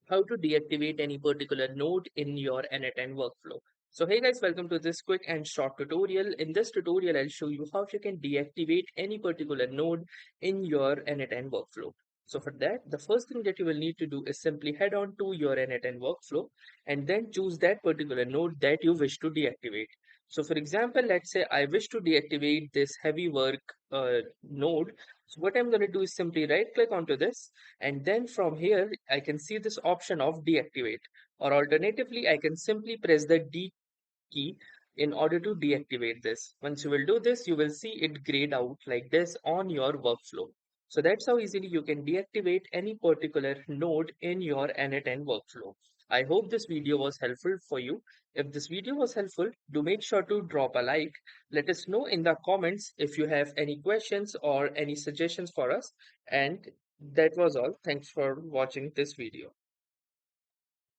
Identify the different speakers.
Speaker 1: how to deactivate any particular node in your n8n workflow. So hey guys, welcome to this quick and short tutorial. In this tutorial, I'll show you how you can deactivate any particular node in your n8n workflow. So for that, the first thing that you will need to do is simply head on to your n8n workflow and then choose that particular node that you wish to deactivate. So for example, let's say I wish to deactivate this heavy work node. So what I'm going to do is simply right click onto this, and then from here I can see this option of deactivate, or alternatively I can simply press the D key in order to deactivate this. Once you will do this, you will see it grayed out like this on your workflow. So that's how easily you can deactivate any particular node in your n8n workflow. I hope this video was helpful for you. If this video was helpful, do make sure to drop a like. Let us know in the comments if you have any questions or any suggestions for us. And that was all. Thanks for watching this video.